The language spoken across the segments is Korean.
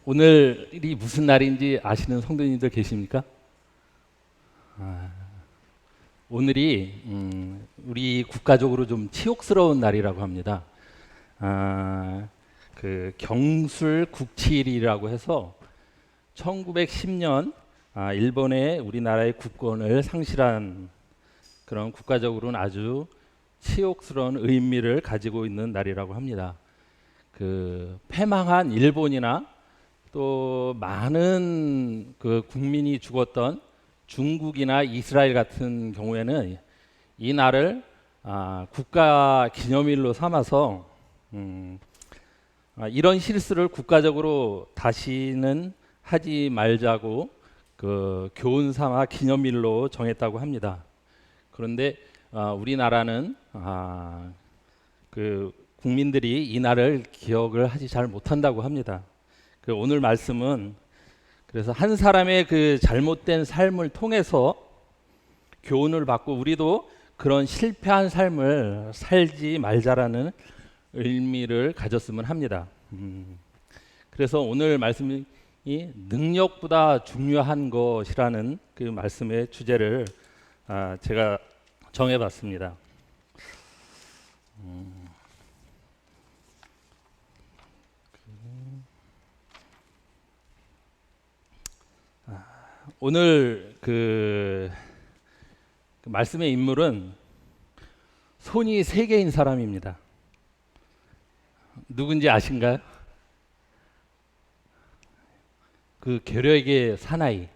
오늘이 무슨 날인지 아시는 성도님들 계십니까? 오늘이 우리 국가적으로 좀 치욕스러운 날이라고 합니다. 그 경술 국치일이라고 해서 1910년 일본의 우리나라의 국권을 상실한 그런 국가적으로는 아주 치욕스러운 의미를 가지고 있는 날이라고 합니다. 그 패망한 일본이나 또 많은 그 국민이 죽었던 중국이나 이스라엘 같은 경우에는 이 날을 국가 기념일로 삼아서 이런 실수를 국가적으로 다시는 하지 말자고 그 교훈 삼아 기념일로 정했다고 합니다. 그런데 우리나라는 그 국민들이 이 날을 기억을 하지 잘 못한다고 합니다. 그 오늘 말씀은 그래서 한 사람의 그 잘못된 삶을 통해서 교훈을 받고 우리도 그런 실패한 삶을 살지 말자라는 의미를 가졌으면 합니다. 그래서 오늘 말씀이 능력보다 중요한 것이라는 그 말씀의 주제를 제가 정해봤습니다. 오늘 그 말씀의 인물은 손이 세 개인 사람입니다. 누군지 아신가요? 그 계략의 사나이,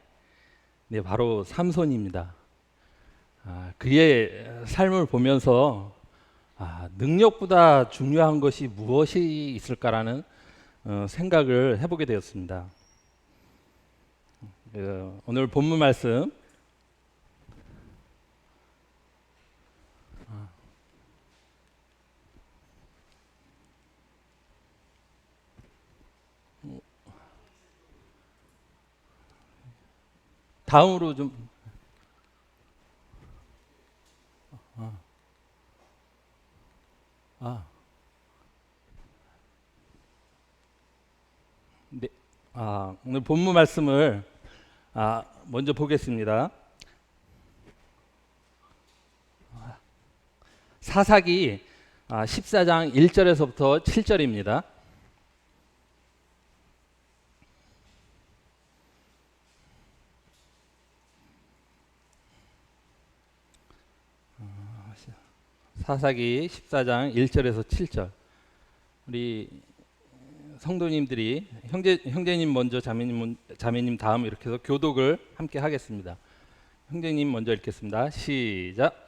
네, 바로 삼손입니다. 그의 삶을 보면서 능력보다 중요한 것이 무엇이 있을까라는 생각을 해보게 되었습니다. 오늘 본문 말씀 다음으로 좀 네, 오늘 본문 말씀을 먼저 보겠습니다. 사사기 14장 1절에서부터 7절입니다. 사사기 14장 1절에서 7절. 우리 성도님들이 형제님 먼저 자매님 다음 이렇게 해서 교독을 함께 하겠습니다. 형제님 먼저 읽겠습니다. 시작.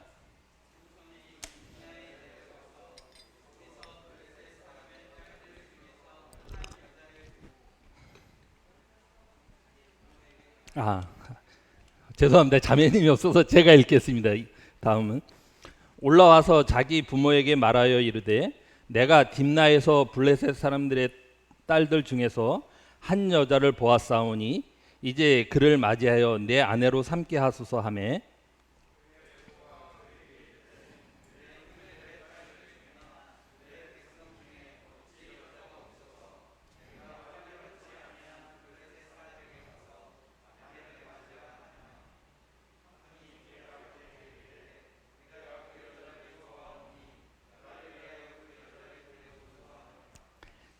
죄송합니다. 자매님이 없어서 제가 읽겠습니다. 다음은 올라와서 자기 부모에게 말하여 이르되 내가 딥나에서 블레셋 사람들의 딸들 중에서 한 여자를 보았사오니 이제 그를 맞이하여 내 아내로 삼게 하소서 하매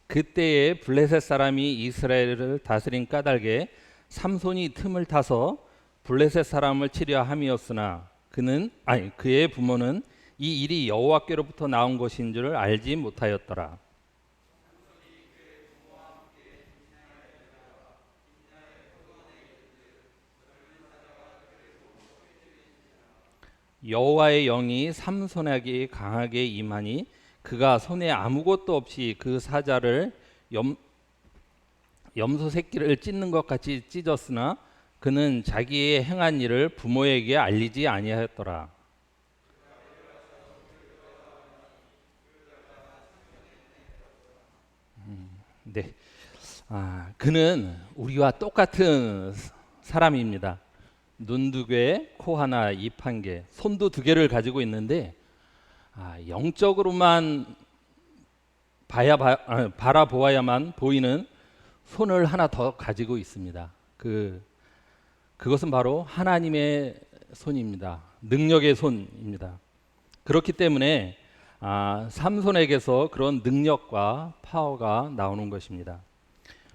그때에 블레셋 사람이 이스라엘을 다스린 까닭에 삼손이 틈을 타서 블레셋 사람을 치려 함이었으나 그의 부모는 이 일이 여호와께로부터 나온 것인 줄 알지 못하였더라. 여호와의 영이 삼손에게 강하게 임하니 그가 손에 아무것도 없이 그 사자를 염소 새끼를 찢는 것 같이 찢었으나 그는 자기의 행한 일을 부모에게 알리지 아니하였더라. 네, 그는 우리와 똑같은 사람입니다. 눈 두 개, 코 하나, 입 한 개, 손도 두 개를 가지고 있는데 영적으로만 바라보아야만 보이는 손을 하나 더 가지고 있습니다. 그것은 바로 하나님의 손입니다. 능력의 손입니다. 그렇기 때문에 삼손에게서 그런 능력과 파워가 나오는 것입니다.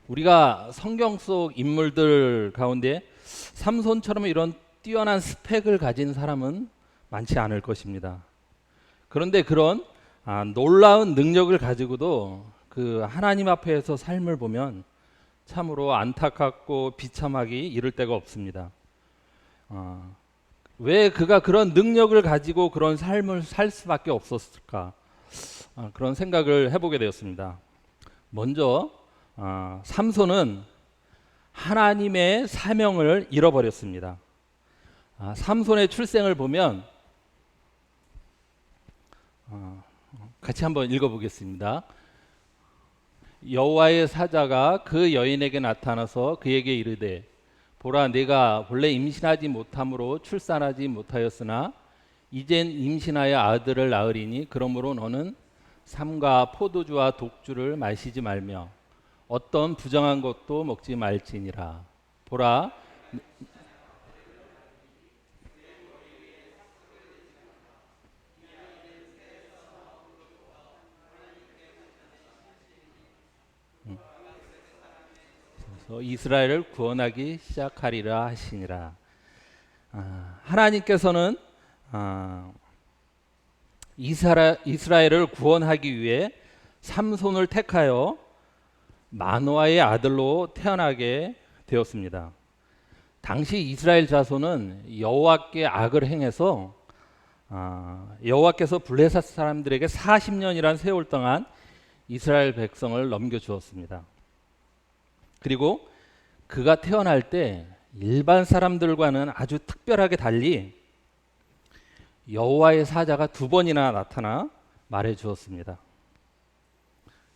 우리가 성경 속 인물들 가운데 삼손처럼 이런 뛰어난 스펙을 가진 사람은 많지 않을 것입니다. 그런데 그런 놀라운 능력을 가지고도 그 하나님 앞에서 삶을 보면 참으로 안타깝고 비참하기 이를 데가 없습니다. 왜 그가 그런 능력을 가지고 그런 삶을 살 수밖에 없었을까? 그런 생각을 해보게 되었습니다. 먼저 삼손은 하나님의 사명을 잃어버렸습니다. 삼손의 출생을 보면 같이 한번 읽어보겠습니다. 여호와의 사자가 그 여인에게 나타나서 그에게 이르되 보라 내가 본래 임신하지 못함으로 출산하지 못하였으나 이젠 임신하여 아들을 낳으리니 그러므로 너는 삼가 포도주와 독주를 마시지 말며 어떤 부정한 것도 먹지 말지니라. 보라 이스라엘을 구원하기 시작하리라 하시니라. 하나님께서는 이스라엘을 구원하기 위해 삼손을 택하여 마노아의 아들로 태어나게 되었습니다. 당시 이스라엘 자손은 여호와께 악을 행해서 여호와께서 블레셋 사람들에게 40년이란 세월 동안 이스라엘 백성을 넘겨주었습니다. 그리고 그가 태어날 때 일반 사람들과는 아주 특별하게 달리 여호와의 사자가 2번이나 나타나 말해 주었습니다.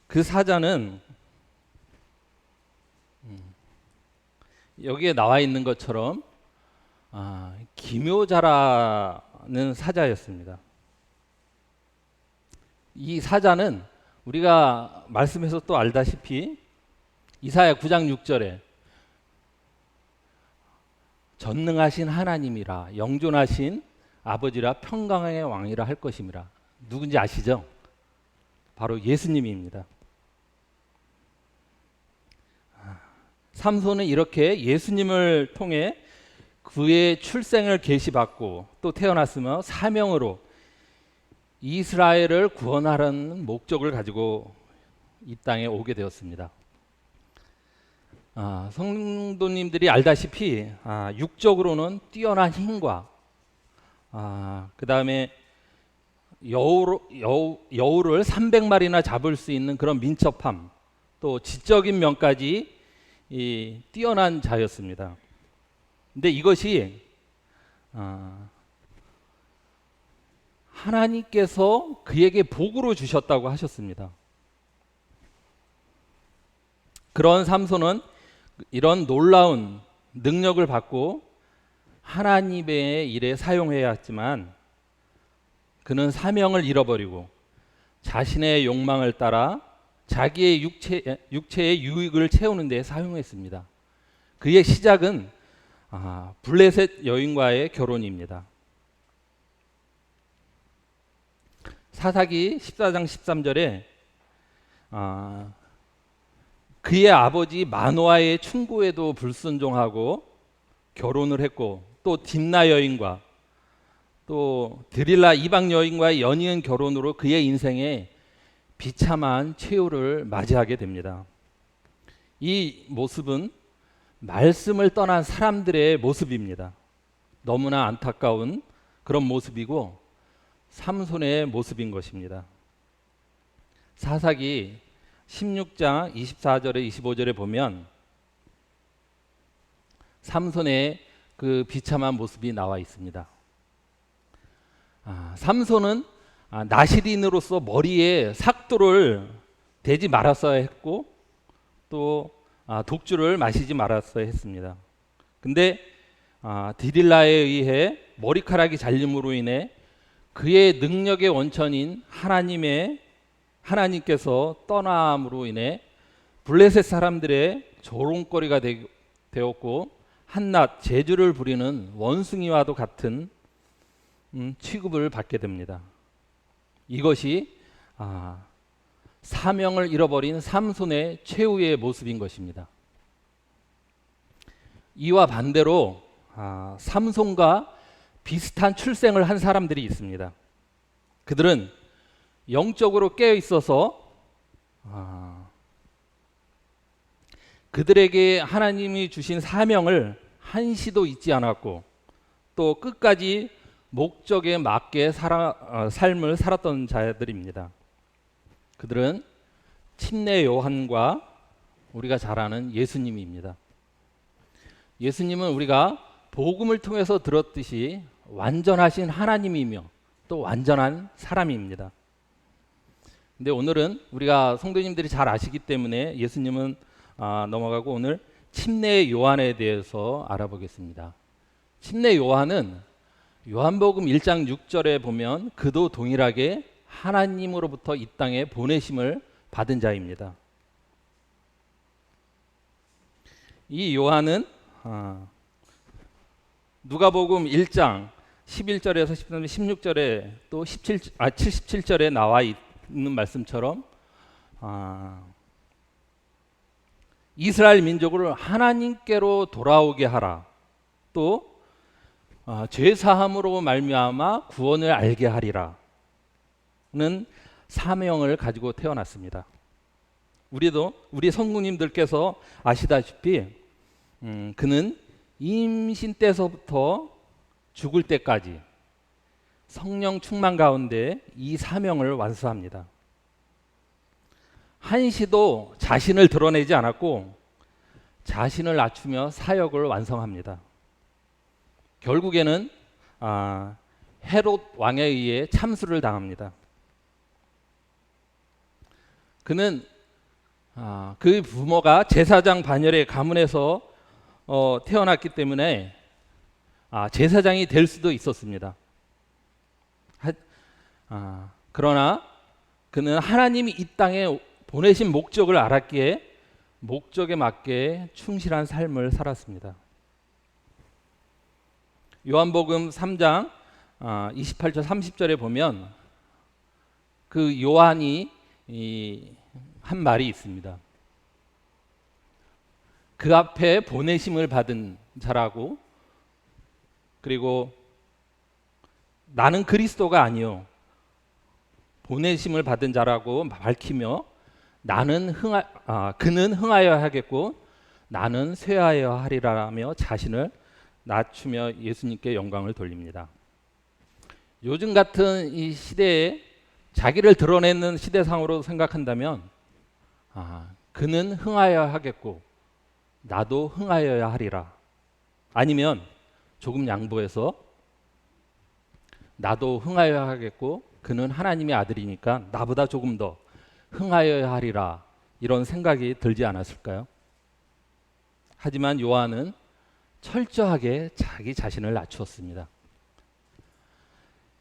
그 사자는 여기에 나와 있는 것처럼 기묘자라는 사자였습니다. 이 사자는 우리가 말씀에서 또 알다시피 이사야 9장 6절에 전능하신 하나님이라 영존하신 아버지라 평강의 왕이라 할 것임이라. 누군지 아시죠? 바로 예수님입니다. 삼손은 이렇게 예수님을 통해 그의 출생을 계시받고 또 태어났으며 사명으로 이스라엘을 구원하라는 목적을 가지고 이 땅에 오게 되었습니다. 성도님들이 알다시피 육적으로는 뛰어난 힘과 그 다음에 여우를 300마리나 잡을 수 있는 그런 민첩함, 또 지적인 면까지 뛰어난 자였습니다. 근데 이것이 하나님께서 그에게 복으로 주셨다고 하셨습니다. 그런 삼손은 이런 놀라운 능력을 받고 하나님의 일에 사용해야 했지만 그는 사명을 잃어버리고 자신의 욕망을 따라 자기의 육체의 유익을 채우는 데 사용했습니다. 그의 시작은 블레셋 여인과의 결혼입니다. 사사기 14장 13절에 그의 아버지 마노아의 충고에도 불순종하고 결혼을 했고 또 딥나 여인과 또 드릴라 이방 여인과의 연이은 결혼으로 그의 인생에 비참한 최후를 맞이하게 됩니다. 이 모습은 말씀을 떠난 사람들의 모습입니다. 너무나 안타까운 그런 모습이고 삼손의 모습인 것입니다. 사사기 16장 24절에 25절에 보면 삼손의 그 비참한 모습이 나와 있습니다. 삼손은 나시린으로서 머리에 삭도를 대지 말았어야 했고 또 독주를 마시지 말았어야 했습니다. 근데 디릴라에 의해 머리카락이 잘림으로 인해 그의 능력의 원천인 하나님께서 떠남으로 인해 블레셋 사람들의 조롱거리가 되었고 한낱 재주를 부리는 원숭이와도 같은 취급을 받게 됩니다. 이것이 사명을 잃어버린 삼손의 최후의 모습인 것입니다. 이와 반대로 삼손과 비슷한 출생을 한 사람들이 있습니다. 그들은 영적으로 깨어 있어서 그들에게 하나님이 주신 사명을 한시도 잊지 않았고 또 끝까지 목적에 맞게 삶을 살았던 자들입니다. 그들은 침례 요한과 우리가 잘 아는 예수님입니다. 예수님은 우리가 복음을 통해서 들었듯이 완전하신 하나님이며 또 완전한 사람입니다. 근데 오늘은 우리가 성도님들이 잘 아시기 때문에 예수님은 넘어가고 오늘 침례 요한에 대해서 알아보겠습니다. 침례 요한은 요한복음 1장 6절에 보면 그도 동일하게 하나님으로부터 이 땅에 보내심을 받은 자입니다. 이 요한은 누가복음 1장 11절에서 16절에 또 77절에 나와 있는 말씀처럼 이스라엘 민족을 하나님께로 돌아오게 하라, 또 죄사함으로 말미암아 구원을 알게 하리라는 사명을 가지고 태어났습니다. 우리 성도님들께서 아시다시피 그는 임신 때서부터 죽을 때까지 성령 충만 가운데 이 사명을 완수합니다. 한시도 자신을 드러내지 않았고 자신을 낮추며 사역을 완성합니다. 결국에는 헤롯 왕에 의해 참수를 당합니다. 그는 그 부모가 제사장 반열의 가문에서 태어났기 때문에 제사장이 될 수도 있었습니다. 그러나 그는 하나님이 이 땅에 보내신 목적을 알았기에 목적에 맞게 충실한 삶을 살았습니다. 요한복음 3장 28절 30절에 보면 그 요한이 한 말이 있습니다. 그 앞에 보내심을 받은 자라고, 그리고 나는 그리스도가 아니요 보내심을 받은 자라고 밝히며 그는 흥하여야 하겠고 나는 쇠하여야 하리라며 자신을 낮추며 예수님께 영광을 돌립니다. 요즘 같은 이 시대에 자기를 드러내는 시대상으로 생각한다면 그는 흥하여야 하겠고 나도 흥하여야 하리라, 아니면 조금 양보해서 나도 흥하여야 하겠고 그는 하나님의 아들이니까 나보다 조금 더 흥하여야 하리라, 이런 생각이 들지 않았을까요? 하지만 요한은 철저하게 자기 자신을 낮추었습니다.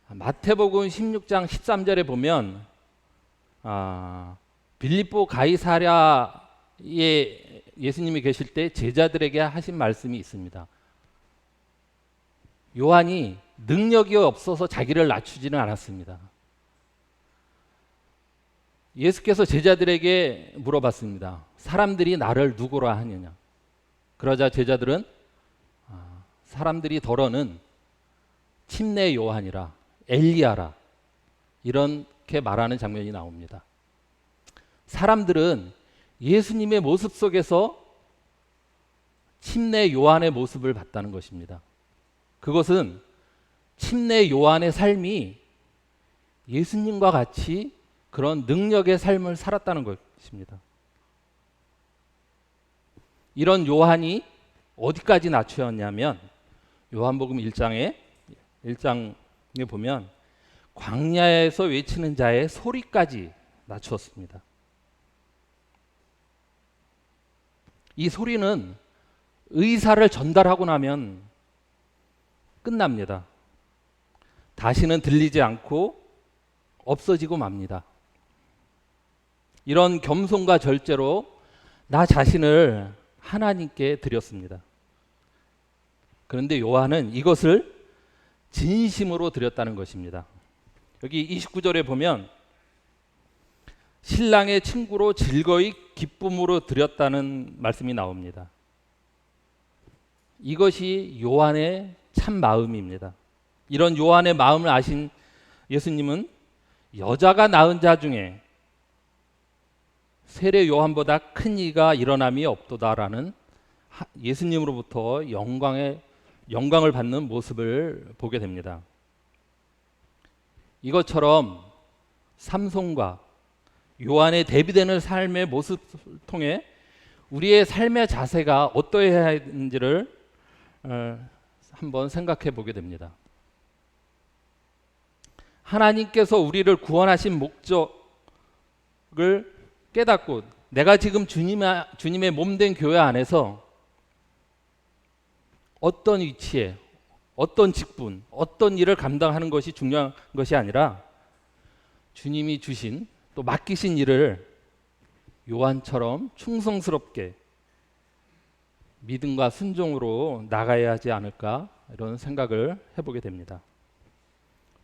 마태복음 16장 13절에 보면 빌립보 가이사랴에 예수님이 계실 때 제자들에게 하신 말씀이 있습니다. 요한이 능력이 없어서 자기를 낮추지는 않았습니다. 예수께서 제자들에게 물어봤습니다. 사람들이 나를 누구라 하느냐? 그러자 제자들은 사람들이 더러는 침례 요한이라, 엘리야라, 이렇게 말하는 장면이 나옵니다. 사람들은 예수님의 모습 속에서 침례 요한의 모습을 봤다는 것입니다. 그것은 침례 요한의 삶이 예수님과 같이 그런 능력의 삶을 살았다는 것입니다. 이런 요한이 어디까지 낮추었냐면 요한복음 1장에 보면 광야에서 외치는 자의 소리까지 낮추었습니다. 이 소리는 의사를 전달하고 나면 끝납니다. 다시는 들리지 않고 없어지고 맙니다. 이런 겸손과 절제로 나 자신을 하나님께 드렸습니다. 그런데 요한은 이것을 진심으로 드렸다는 것입니다. 여기 29절에 보면 신랑의 친구로 즐거이 기쁨으로 드렸다는 말씀이 나옵니다. 이것이 요한의 참 마음입니다. 이런 요한의 마음을 아신 예수님은 여자가 낳은 자 중에 세례 요한보다 큰 이가 일어남이 없도다라는 예수님으로부터 영광을 받는 모습을 보게 됩니다. 이것처럼 삼손과 요한의 대비되는 삶의 모습을 통해 우리의 삶의 자세가 어떠해야 하는지를 한번 생각해 보게 됩니다. 하나님께서 우리를 구원하신 목적을 깨닫고 내가 지금 주님의 몸된 교회 안에서 어떤 위치에 어떤 직분, 어떤 일을 감당하는 것이 중요한 것이 아니라 주님이 주신 또 맡기신 일을 요한처럼 충성스럽게 믿음과 순종으로 나가야 하지 않을까 이런 생각을 해보게 됩니다.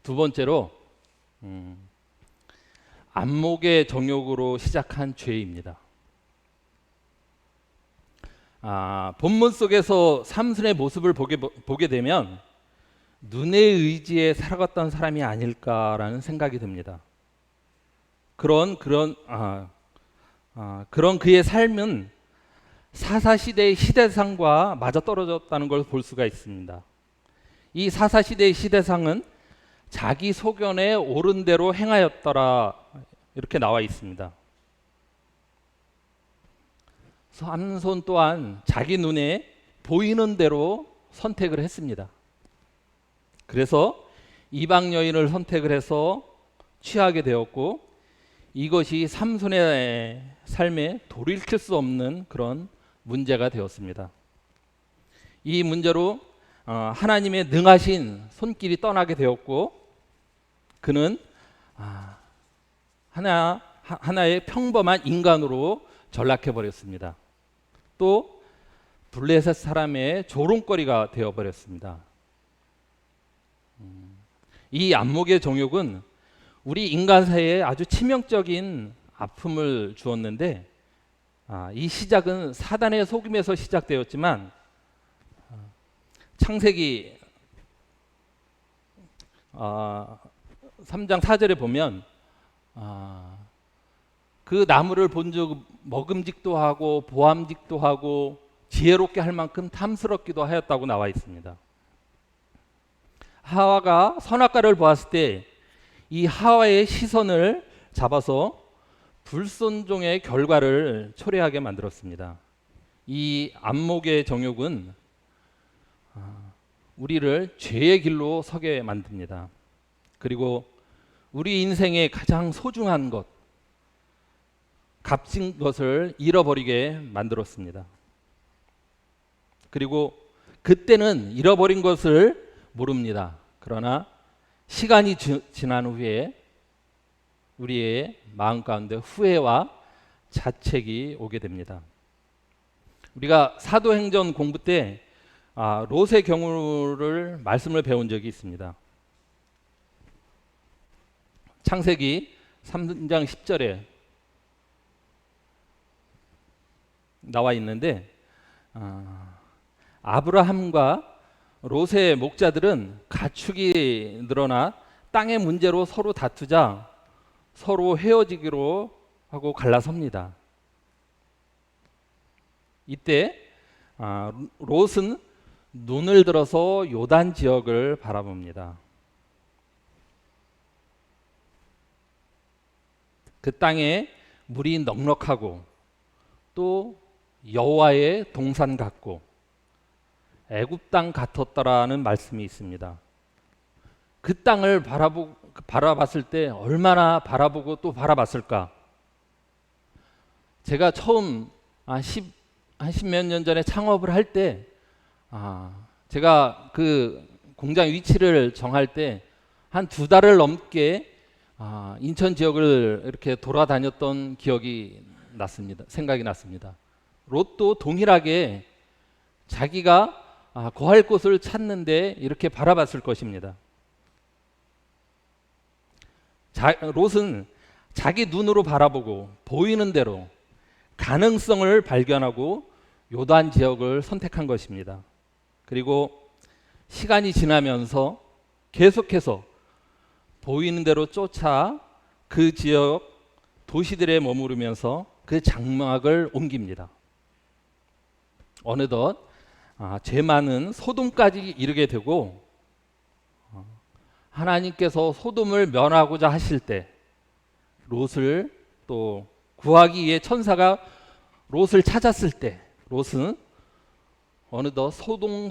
두 번째로 안목의 정욕으로 시작한 죄입니다. 본문 속에서 삼손의 모습을 보게 되면 눈의 의지에 살아갔던 사람이 아닐까라는 생각이 듭니다. 그런 그의 삶은 사사시대의 시대상과 맞아떨어졌다는 걸 볼 수가 있습니다. 이 사사시대의 시대상은 자기 소견에 옳은 대로 행하였더라 이렇게 나와 있습니다. 삼손 또한 자기 눈에 보이는 대로 선택을 했습니다. 그래서 이방 여인을 선택을 해서 취하게 되었고 이것이 삼손의 삶에 돌이킬 수 없는 그런 문제가 되었습니다. 이 문제로 하나님의 능하신 손길이 떠나게 되었고 그는 하나의 평범한 인간으로 전락해 버렸습니다. 또 블레셋 사람의 조롱거리가 되어 버렸습니다. 이 안목의 정욕은 우리 인간 사이에 아주 치명적인 아픔을 주었는데 이 시작은 사단의 속임에서 시작되었지만 창세기 3장 4절에 보면 그 나무를 본즉 먹음직도 하고 보암직도 하고 지혜롭게 할 만큼 탐스럽기도 하였다고 나와 있습니다. 하와가 선악과를 보았을 때 이 하와의 시선을 잡아서 불순종의 결과를 초래하게 만들었습니다. 이 안목의 정욕은 우리를 죄의 길로 서게 만듭니다. 그리고 우리 인생의 가장 소중한 것, 값진 것을 잃어버리게 만들었습니다. 그리고 그때는 잃어버린 것을 모릅니다. 그러나 시간이 지난 후에 우리의 마음 가운데 후회와 자책이 오게 됩니다. 우리가 사도행전 공부 때 롯의 경우를 말씀을 배운 적이 있습니다. 창세기 3장 10절에 나와 있는데 아브라함과 롯의 목자들은 가축이 늘어나 땅의 문제로 서로 다투자 서로 헤어지기로 하고 갈라섭니다. 이때 롯은 눈을 들어서 요단 지역을 바라봅니다. 그 땅에 물이 넉넉하고 또 여호와의 동산 같고 애굽 땅 같았더라는 말씀이 있습니다. 그 땅을 바라봤을 때 얼마나 바라보고 또 바라봤을까? 제가 처음 한 10몇 년 전에 창업을 할 때 제가 그 공장 위치를 정할 때 한 2달을 넘게 인천 지역을 이렇게 돌아다녔던 기억이 났습니다. 생각이 났습니다. 롯도 동일하게 자기가 거할 곳을 찾는데 이렇게 바라봤을 것입니다. 롯은 자기 눈으로 바라보고 보이는 대로 가능성을 발견하고 요단 지역을 선택한 것입니다. 그리고 시간이 지나면서 계속해서 보이는 대로 쫓아 그 지역 도시들에 머무르면서 그 장막을 옮깁니다. 어느덧 죄 많은 소돔까지 이르게 되고, 하나님께서 소돔을 멸하고자 하실 때 롯을 또 구하기 위해 천사가 롯을 찾았을 때 롯은 어느덧 소돔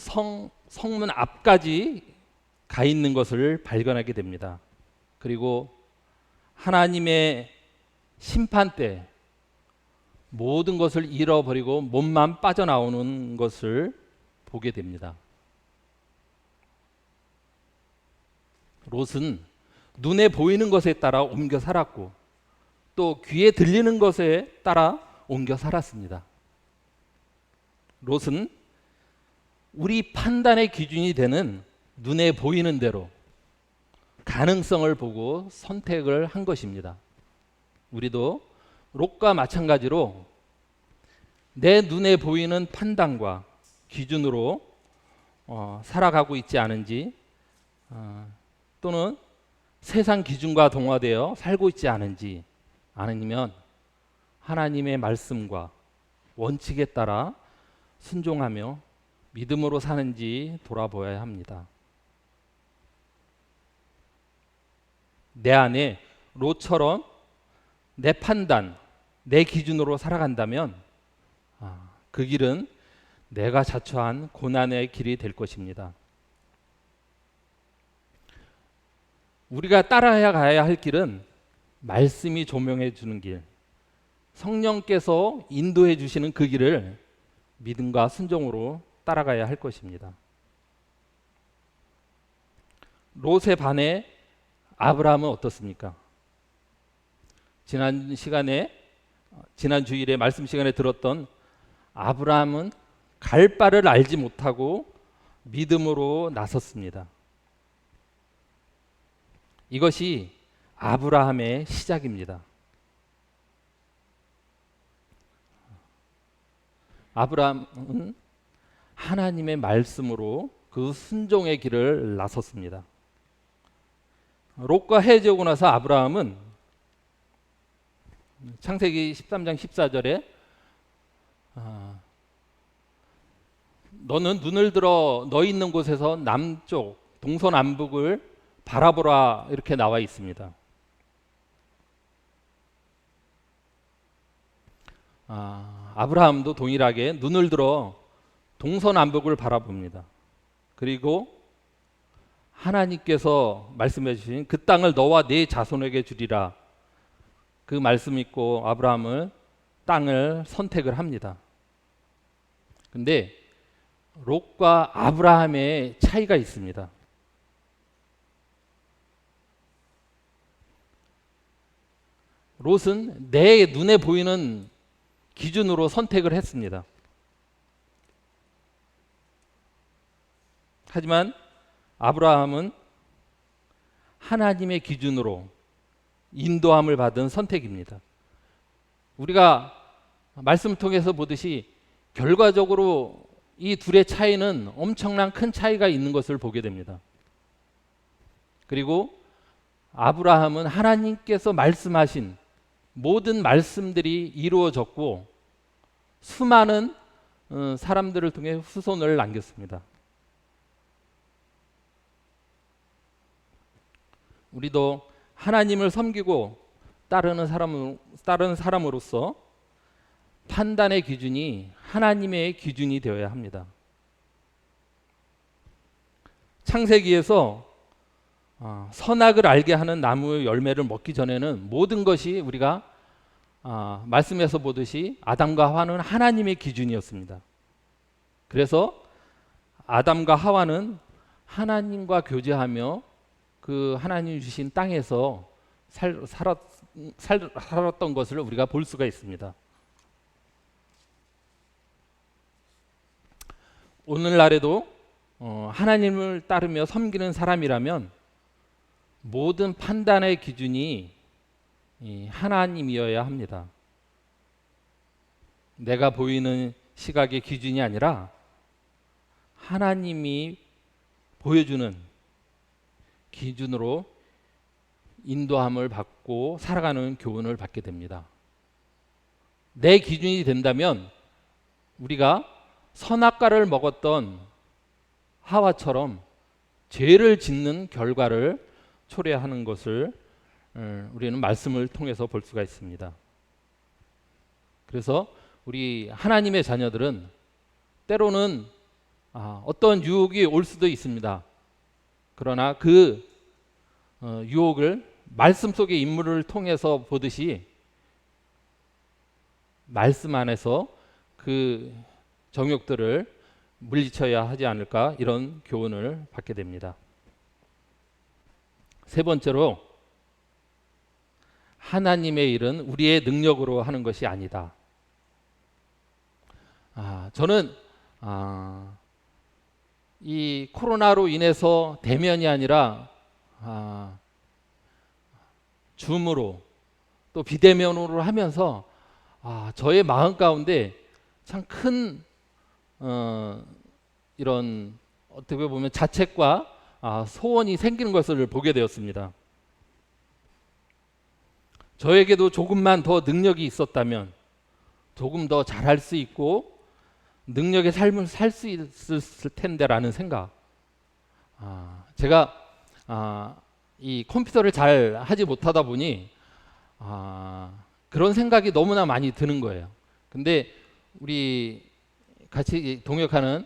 성문 앞까지 가 있는 것을 발견하게 됩니다. 그리고 하나님의 심판 때 모든 것을 잃어버리고 몸만 빠져나오는 것을 보게 됩니다. 롯은 눈에 보이는 것에 따라 옮겨 살았고 또 귀에 들리는 것에 따라 옮겨 살았습니다. 롯은 우리 판단의 기준이 되는 눈에 보이는 대로 가능성을 보고 선택을 한 것입니다. 우리도 롯과 마찬가지로 내 눈에 보이는 판단과 기준으로 살아가고 있지 않은지, 또는 세상 기준과 동화되어 살고 있지 않은지, 아니면 하나님의 말씀과 원칙에 따라 순종하며 믿음으로 사는지 돌아보아야 합니다. 내 안에 롯처럼 내 판단, 내 기준으로 살아간다면 그 길은 내가 자처한 고난의 길이 될 것입니다. 우리가 따라야 가야 할 길은 말씀이 조명해 주는 길, 성령께서 인도해 주시는 그 길을 믿음과 순종으로 따라가야 할 것입니다. 롯에 반해 아브라함은 어떻습니까? 지난 주일에 말씀 시간에 들었던 아브라함은 갈 바를 알지 못하고 믿음으로 나섰습니다. 이것이 아브라함의 시작입니다. 아브라함은 하나님의 말씀으로 그 순종의 길을 나섰습니다. 롯과 헤어지고 나서 아브라함은 창세기 13장 14절에 너는 눈을 들어 너 있는 곳에서 남쪽 동서남북을 바라보라 이렇게 나와 있습니다. 아브라함도 동일하게 눈을 들어 동서남북을 바라봅니다. 그리고 하나님께서 말씀해 주신 그 땅을 너와 네 자손에게 주리라, 그 말씀 있고 아브라함은 땅을 선택을 합니다. 근데 롯과 아브라함의 차이가 있습니다. 롯은 내 눈에 보이는 기준으로 선택을 했습니다. 하지만 아브라함은 하나님의 기준으로 인도함을 받은 선택입니다. 우리가 말씀을 통해서 보듯이 결과적으로 이 둘의 차이는 엄청난 큰 차이가 있는 것을 보게 됩니다. 그리고 아브라함은 하나님께서 말씀하신 모든 말씀들이 이루어졌고 수많은 사람들을 통해 후손을 남겼습니다. 우리도 하나님을 섬기고 따르는 사람으로서 판단의 기준이 하나님의 기준이 되어야 합니다. 창세기에서 선악을 알게 하는 나무의 열매를 먹기 전에는 모든 것이 우리가 말씀에서 보듯이 아담과 하와는 하나님의 기준이었습니다. 그래서 아담과 하와는 하나님과 교제하며 그 하나님 주신 땅에서 살았던 것을 우리가 볼 수가 있습니다. 오늘날에도 하나님을 따르며 섬기는 사람이라면 모든 판단의 기준이 이 하나님이어야 합니다. 내가 보이는 시각의 기준이 아니라 하나님이 보여주는 기준으로 인도함을 받고 살아가는 교훈을 받게 됩니다. 내 기준이 된다면 우리가 선악과를 먹었던 하와처럼 죄를 짓는 결과를 초래하는 것을 우리는 말씀을 통해서 볼 수가 있습니다. 그래서 우리 하나님의 자녀들은 때로는 어떤 유혹이 올 수도 있습니다. 그러나 그 유혹을 말씀 속의 인물을 통해서 보듯이 말씀 안에서 그 정욕들을 물리쳐야 하지 않을까, 이런 교훈을 받게 됩니다. 세 번째로, 하나님의 일은 우리의 능력으로 하는 것이 아니다. 저는 이 코로나로 인해서 대면이 아니라 줌으로 또 비대면으로 하면서 저의 마음 가운데 참 큰 이런 어떻게 보면 자책과 소원이 생기는 것을 보게 되었습니다. 저에게도 조금만 더 능력이 있었다면 조금 더 잘할 수 있고 능력의 삶을 살 수 있을 텐데라는 생각. 제가 이 컴퓨터를 잘 하지 못하다 보니 그런 생각이 너무나 많이 드는 거예요. 근데 우리 같이 동역하는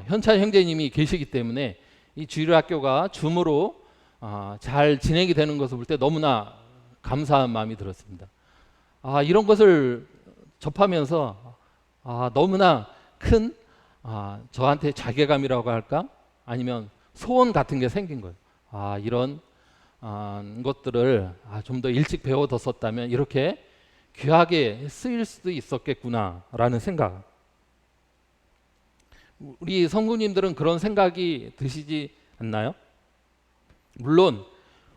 현찬 형제님이 계시기 때문에 이 주일학교가 줌으로 잘 진행이 되는 것을 볼 때 너무나 감사한 마음이 들었습니다. 이런 것을 접하면서 너무나 큰 저한테 자괴감이라고 할까? 아니면 소원 같은 게 생긴 거예요. 이런 것들을 좀 더 일찍 배워뒀었다면 이렇게 귀하게 쓰일 수도 있었겠구나라는 생각. 우리 성도님들은 그런 생각이 드시지 않나요? 물론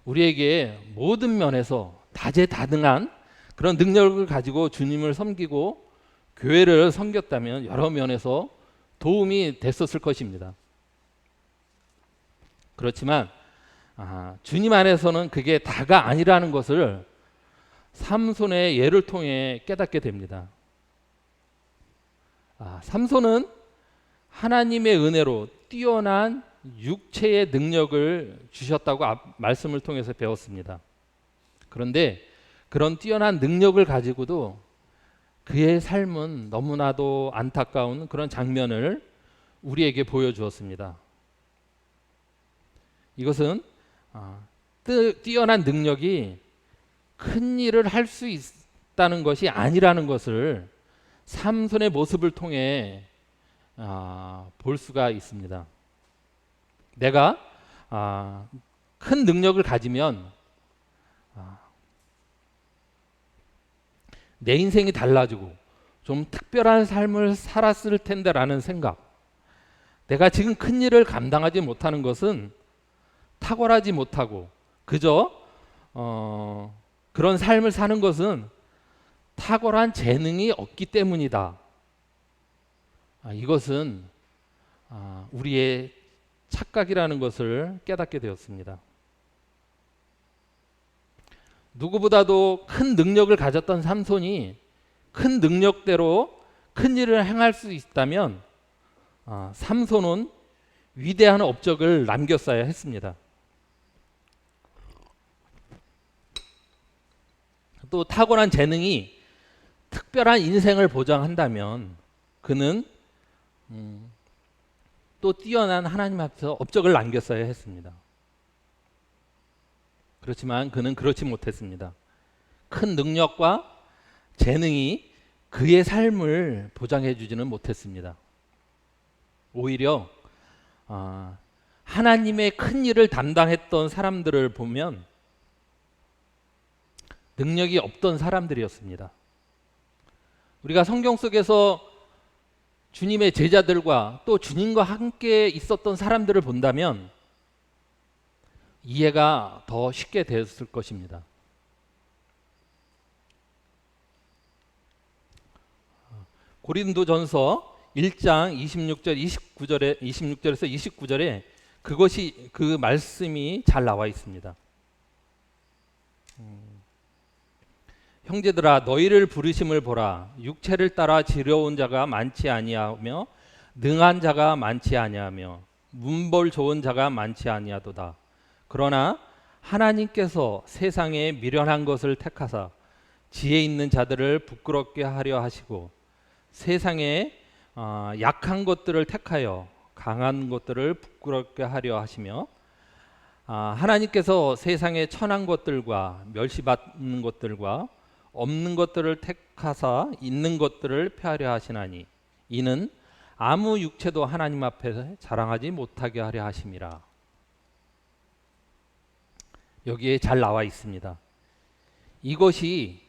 우리에게 모든 면에서 다재다능한 그런 능력을 가지고 주님을 섬기고 교회를 섬겼다면 여러 면에서 도움이 됐었을 것입니다. 그렇지만 주님 안에서는 그게 다가 아니라는 것을 삼손의 예를 통해 깨닫게 됩니다. 삼손은 하나님의 은혜로 뛰어난 육체의 능력을 주셨다고 말씀을 통해서 배웠습니다. 그런데 그런 뛰어난 능력을 가지고도 그의 삶은 너무나도 안타까운 그런 장면을 우리에게 보여주었습니다. 이것은 뛰어난 능력이 큰 일을 할 수 있다는 것이 아니라는 것을 삼손의 모습을 통해 볼 수가 있습니다. 내가 큰 능력을 가지면 내 인생이 달라지고 좀 특별한 삶을 살았을 텐데라는 생각. 내가 지금 큰 일을 감당하지 못하는 것은 탁월하지 못하고 그저 그런 삶을 사는 것은 탁월한 재능이 없기 때문이다. 이것은 우리의 착각이라는 것을 깨닫게 되었습니다. 누구보다도 큰 능력을 가졌던 삼손이 큰 능력대로 큰 일을 행할 수 있다면 삼손은 위대한 업적을 남겼어야 했습니다. 또 탁월한 재능이 특별한 인생을 보장한다면 그는 또 뛰어난 하나님 앞에서 업적을 남겼어야 했습니다. 그렇지만 그는 그렇지 못했습니다. 큰 능력과 재능이 그의 삶을 보장해 주지는 못했습니다. 오히려 하나님의 큰 일을 담당했던 사람들을 보면 능력이 없던 사람들이었습니다. 우리가 성경 속에서 주님의 제자들과 또 주님과 함께 있었던 사람들을 본다면 이해가 더 쉽게 되었을 것입니다. 고린도전서 1장 26절에서 29절에 그 말씀이 잘 나와 있습니다. 형제들아 너희를 부르심을 보라. 육체를 따라 지려온 자가 많지 아니하며 능한 자가 많지 아니하며 문벌 좋은 자가 많지 아니하도다. 그러나 하나님께서 세상에 미련한 것을 택하사 지혜 있는 자들을 부끄럽게 하려 하시고 세상에 약한 것들을 택하여 강한 것들을 부끄럽게 하려 하시며 하나님께서 세상에 천한 것들과 멸시받는 것들과 없는 것들을 택하사 있는 것들을 폐하려 하시나니 이는 아무 육체도 하나님 앞에 자랑하지 못하게 하려 하심이라. 여기에 잘 나와 있습니다. 이것이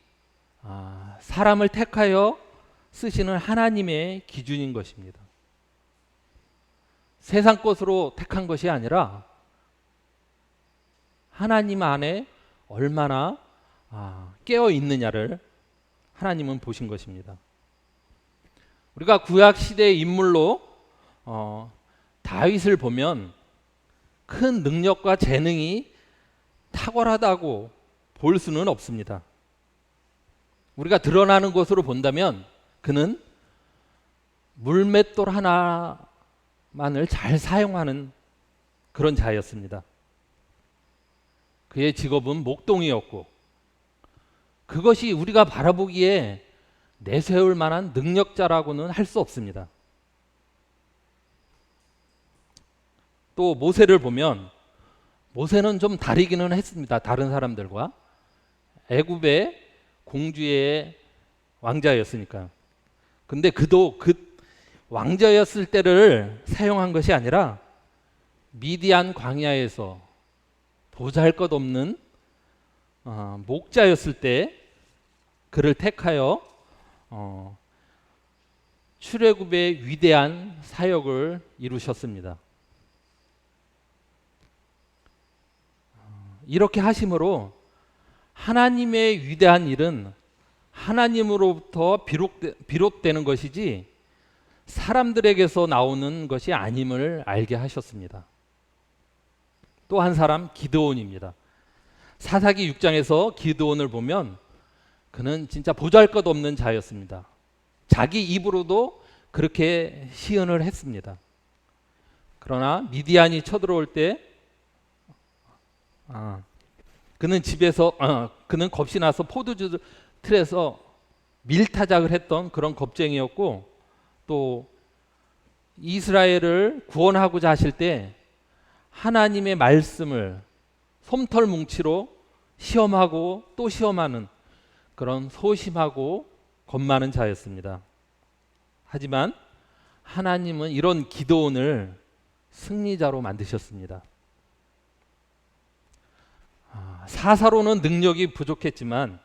사람을 택하여 쓰시는 하나님의 기준인 것입니다. 세상 것으로 택한 것이 아니라 하나님 안에 얼마나 깨어 있느냐를 하나님은 보신 것입니다. 우리가 구약 시대의 인물로 다윗을 보면 큰 능력과 재능이 탁월하다고 볼 수는 없습니다. 우리가 드러나는 것으로 본다면 그는 물맷돌 하나만을 잘 사용하는 그런 자였습니다. 그의 직업은 목동이었고 그것이 우리가 바라보기에 내세울 만한 능력자라고는 할 수 없습니다. 또 모세를 보면 모세는 좀 다르기는 했습니다. 다른 사람들과. 애굽의 공주의 왕자였으니까. 근데 그도 그 왕자였을 때를 사용한 것이 아니라 미디안 광야에서 보잘것없는 목자였을 때 그를 택하여 출애굽의 위대한 사역을 이루셨습니다. 이렇게 하심으로 하나님의 위대한 일은 하나님으로부터 비롯되는 것이지 사람들에게서 나오는 것이 아님을 알게 하셨습니다. 또 한 사람 기드온입니다. 사사기 6장에서 기드온을 보면 그는 진짜 보잘것없는 자였습니다. 자기 입으로도 그렇게 시언을 했습니다. 그러나 미디안이 쳐들어올 때 그는 겁이 나서 포도주 틀에서 밀타작을 했던 그런 겁쟁이였고 또 이스라엘을 구원하고자 하실 때 하나님의 말씀을 솜털 뭉치로 시험하고 또 시험하는 그런 소심하고 겁 많은 자였습니다. 하지만 하나님은 이런 기드온을 승리자로 만드셨습니다. 사사로는 능력이 부족했지만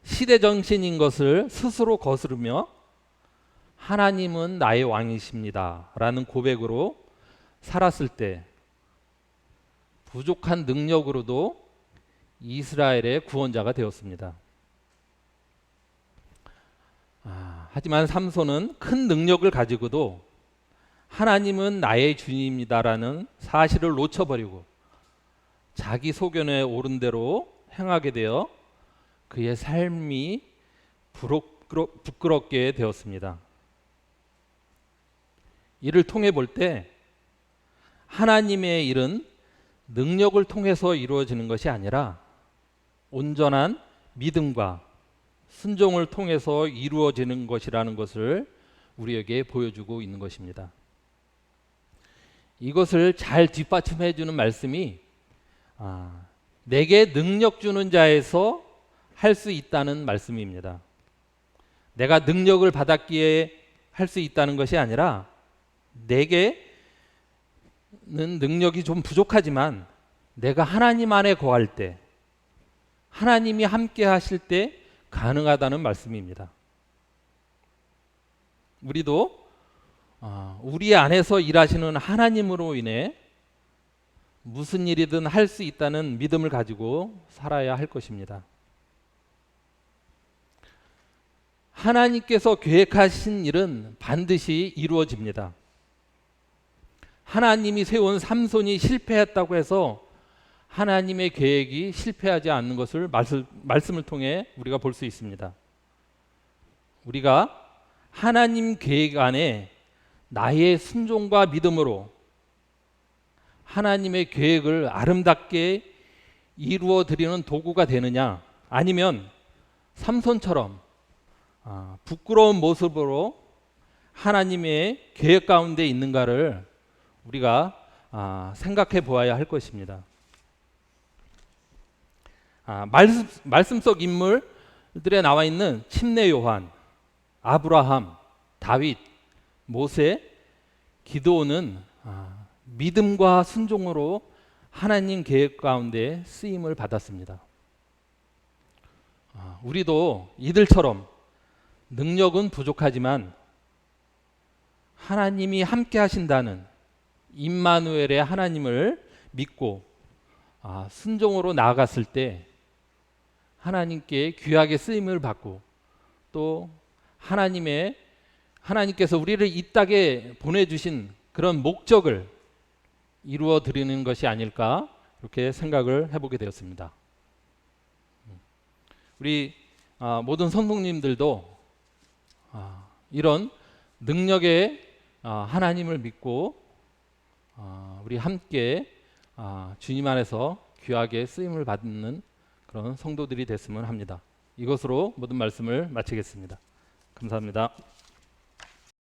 시대정신인 것을 스스로 거스르며 하나님은 나의 왕이십니다 라는 고백으로 살았을 때 부족한 능력으로도 이스라엘의 구원자가 되었습니다. 하지만 삼손은 큰 능력을 가지고도 하나님은 나의 주님이다라는 사실을 놓쳐버리고 자기 소견에 옳은 대로 행하게 되어 그의 삶이 부끄럽게 되었습니다. 이를 통해 볼 때 하나님의 일은 능력을 통해서 이루어지는 것이 아니라 온전한 믿음과 순종을 통해서 이루어지는 것이라는 것을 우리에게 보여주고 있는 것입니다. 이것을 잘 뒷받침해 주는 말씀이 내게 능력 주는 자에서 할 수 있다는 말씀입니다. 내가 능력을 받았기에 할 수 있다는 것이 아니라 내게는 능력이 좀 부족하지만 내가 하나님 안에 거할 때 하나님이 함께 하실 때 가능하다는 말씀입니다. 우리도 우리 안에서 일하시는 하나님으로 인해 무슨 일이든 할 수 있다는 믿음을 가지고 살아야 할 것입니다. 하나님께서 계획하신 일은 반드시 이루어집니다. 하나님이 세운 삼손이 실패했다고 해서 하나님의 계획이 실패하지 않는 것을 말씀을 통해 우리가 볼 수 있습니다. 우리가 하나님 계획 안에 나의 순종과 믿음으로 하나님의 계획을 아름답게 이루어 드리는 도구가 되느냐, 아니면 삼손처럼 부끄러운 모습으로 하나님의 계획 가운데 있는가를 우리가 생각해 보아야 할 것입니다. 말씀 속 인물들에 나와 있는 침례 요한, 아브라함, 다윗, 모세, 기드온은 믿음과 순종으로 하나님 계획 가운데 쓰임을 받았습니다. 우리도 이들처럼 능력은 부족하지만 하나님이 함께 하신다는 임마누엘의 하나님을 믿고 순종으로 나아갔을 때 하나님께 귀하게 쓰임을 받고 또 하나님께서 우리를 이 땅에 보내주신 그런 목적을 이루어 드리는 것이 아닐까, 이렇게 생각을 해보게 되었습니다. 우리 모든 성도님들도 이런 능력의 하나님을 믿고 우리 함께 주님 안에서 귀하게 쓰임을 받는 그런 성도들이 됐으면 합니다. 이것으로 모든 말씀을 마치겠습니다. 감사합니다.